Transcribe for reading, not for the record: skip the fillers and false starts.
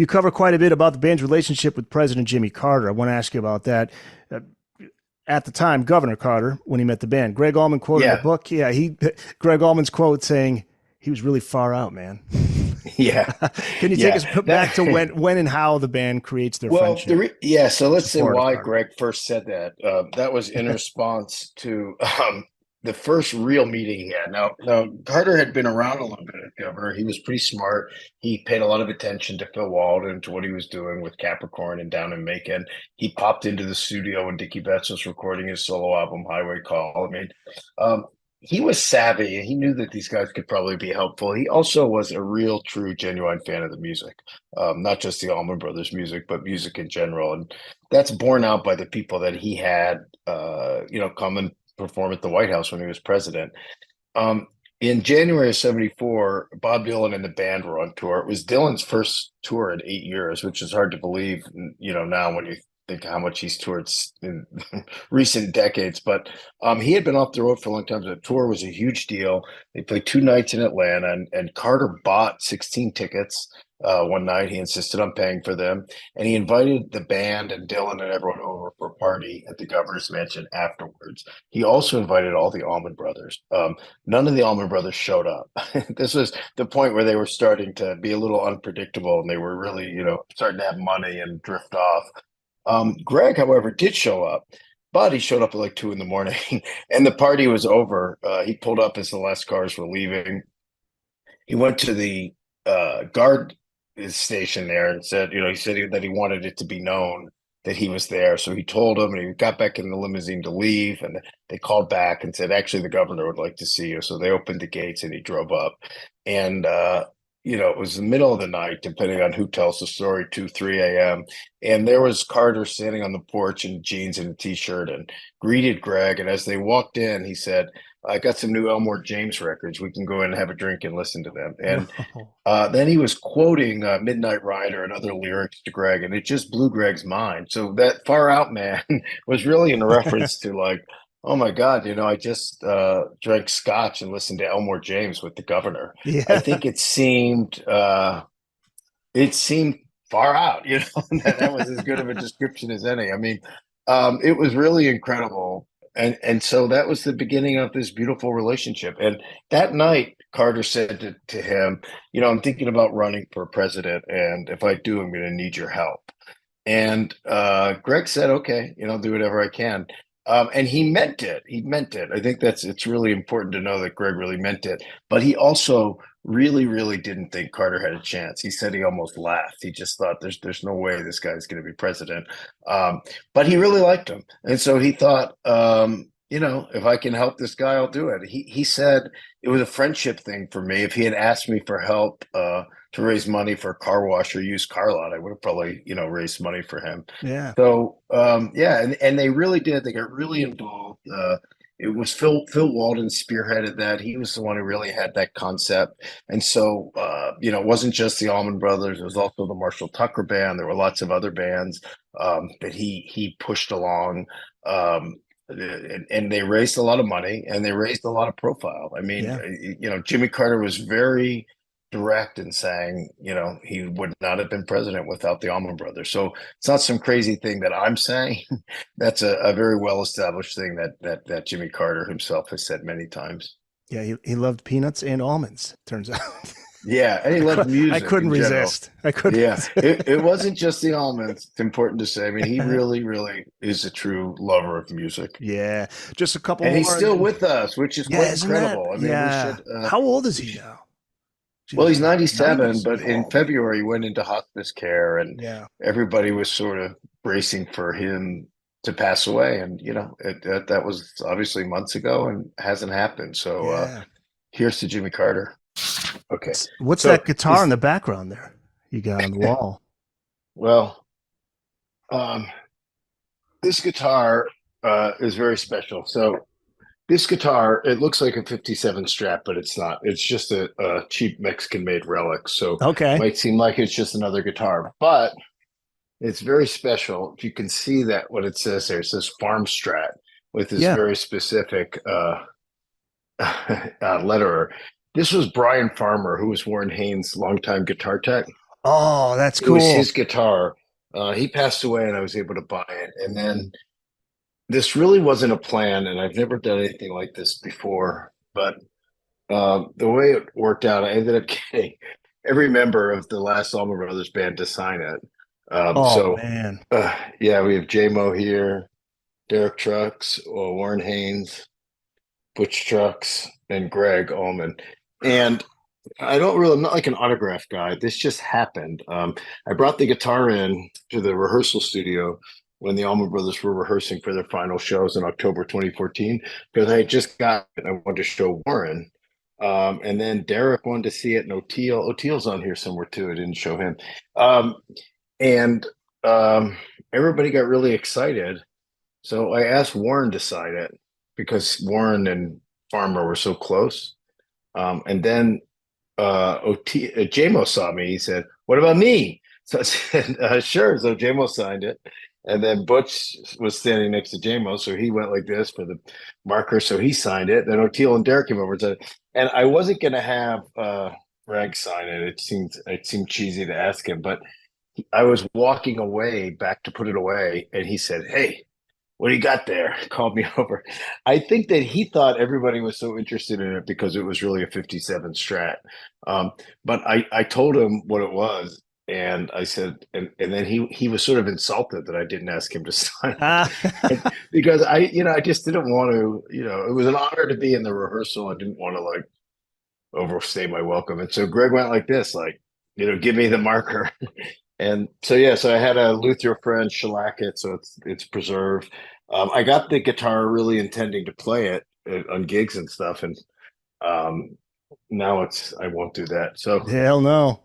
You cover quite a bit about the band's relationship with President Jimmy Carter. I want to ask you about that. Uh, at the time, Governor Carter, when he met the band, Greg Allman quoted in the Yeah, book. Greg Allman's quote saying he was really far out, man. yeah, Can you take yeah. us back to That when and how the band creates their well, friendship yeah. So and let's say support of why Carter? Greg first said that. That was in response to the first real meeting he had. Now Carter had been around a little bit as governor. He was pretty smart. He paid a lot of attention to Phil Walden, to what he was doing with Capricorn and down in Macon. He popped into the studio when Dickie Betts was recording his solo album Highway Call. I mean, um, he was savvy and he knew that these guys could probably be helpful. He also was a real, true, genuine fan of the music, not just the Allman Brothers music, but music in general. And that's borne out by the people that he had, come and perform at the White House when he was president. Um, in January of '74, Bob Dylan and the band were on tour. It was Dylan's first tour in 8 years, which is hard to believe, now when you think how much he's toured in recent decades. But he had been off the road for a long time. So the tour was a huge deal. They played 2 nights in Atlanta, and Carter bought 16 tickets. One night, he insisted on paying for them, and he invited the band and Dylan and everyone over for a party at the governor's mansion afterwards. He also invited all the Allman Brothers. None of the Allman Brothers showed up. This was the point where they were starting to be a little unpredictable, and they were really, starting to have money and drift off. Greg, however, did show up, but he showed up at like 2 in the morning, and the party was over. He pulled up as the last cars were leaving. He went to the guard station there and said, he said that he wanted it to be known that he was there. So he told them, and he got back in the limousine to leave. And they called back and said, actually, the governor would like to see you. So they opened the gates and he drove up. And, it was the middle of the night, depending on who tells the story, 2, 3 a.m. And there was Carter standing on the porch in jeans and a t-shirt and greeted Greg. And as they walked in, he said, I got some new Elmore James records. We can go in and have a drink and listen to them. And Whoa. then he was quoting Midnight Rider and other lyrics to Greg, and it just blew Greg's mind. So that Far Out Man was really in reference to like, oh my God, I just drank scotch and listened to Elmore James with the governor. I Yeah. think it seemed far out, that was as good of a description as any. I mean, it was really incredible. And so that was the beginning of this beautiful relationship. And that night, Carter said to him, I'm thinking about running for president, and if I do, I'm going to need your help. And Greg said, okay, do whatever I can. And he meant it. He meant it. I think it's really important to know that Greg really meant it. But he also really, really didn't think Carter had a chance. He said he almost laughed. He just thought there's no way this guy's going to be president. But he really liked him. And so he thought, if I can help this guy, I'll do it. He said it was a friendship thing for me. If he had asked me for help, to raise money for a car wash or used car lot, I would have probably, raised money for him. Yeah. So yeah, and they really did. They got really involved. It was Phil Walden spearheaded that. He was the one who really had that concept. And so it wasn't just the Allman Brothers. It was also the Marshall Tucker Band. There were lots of other bands that he pushed along. And they raised a lot of money and they raised a lot of profile. I mean, Yeah. Jimmy Carter was very direct in saying, he would not have been president without the Allman Brothers. So it's not some crazy thing that I'm saying. That's a very well established thing that Jimmy Carter himself has said many times. Yeah. He loved peanuts and almonds, turns out. Yeah, and he loved I music couldn't in general. resist. I couldn't Yeah, resist. it wasn't just the almonds. It's important to say. I mean, he really, really is a true lover of music, Yeah. Just a couple and he's more and still then with us, which is yeah, quite isn't that? incredible. I mean, we Yeah. should. How old is We he should now? Well, Geez, he's 97, 90s? but in Oh, man. February he went into hospice care, and Yeah. everybody was sort of bracing for him to pass away. And that was obviously months ago and hasn't happened. So Yeah. here's to Jimmy Carter. Okay, What's that so guitar in this the background there you got on the wall? well, um, this guitar is very special. So this guitar, it looks like a 57 Strat, but it's not. It's just a cheap Mexican made relic. So Okay. might seem like it's just another guitar, but it's very special. You can see that what it says there. It says Farm Strat with this Yeah. very specific letterer. This was Brian Farmer, who was Warren Haynes' longtime guitar tech. Oh, that's It was his cool. guitar. He passed away, and I was able to buy it. And then this really wasn't a plan, and I've never done anything like this before. But the way it worked out, I ended up getting every member of the last Allman Brothers band to sign it. Um, Oh so, man. yeah, we have JMO here, Derek Trucks, Warren Haynes, Butch Trucks, and Greg Allman. And I'm not like an autograph guy. This just happened. I brought the guitar in to the rehearsal studio when the Allman Brothers were rehearsing for their final shows in October 2014 because I had just got it and I wanted to show Warren. And then Derek wanted to see it, and O'Teal's on here somewhere too. I didn't show him. Um, and everybody got really excited. So I asked Warren to sign it because Warren and Farmer were so close. And then JMO saw me. He said, "What about me?" So I said, "Sure." So JMO signed it, and then Butch was standing next to JMO, so he went like this for the marker. So he signed it. Then O'Teal and Derek came over and said, and I wasn't going to have Greg sign it. It seemed cheesy to ask him, but I was walking away back to put it away, and he said, "Hey, what do you got there?" Called me over. I think that he thought everybody was so interested in it because it was really a 57 Strat. But I told him what it was. And I said, and then he was sort of insulted that I didn't ask him to sign it. Ah. Because I just didn't want to, it was an honor to be in the rehearsal. I didn't want to like overstay my welcome. And so Greg went like this, like, give me the marker. And so yeah, so I had a luthier friend shellac it, so it's preserved. I got the guitar really intending to play it on gigs and stuff, and um, now I won't do that. So Hell no.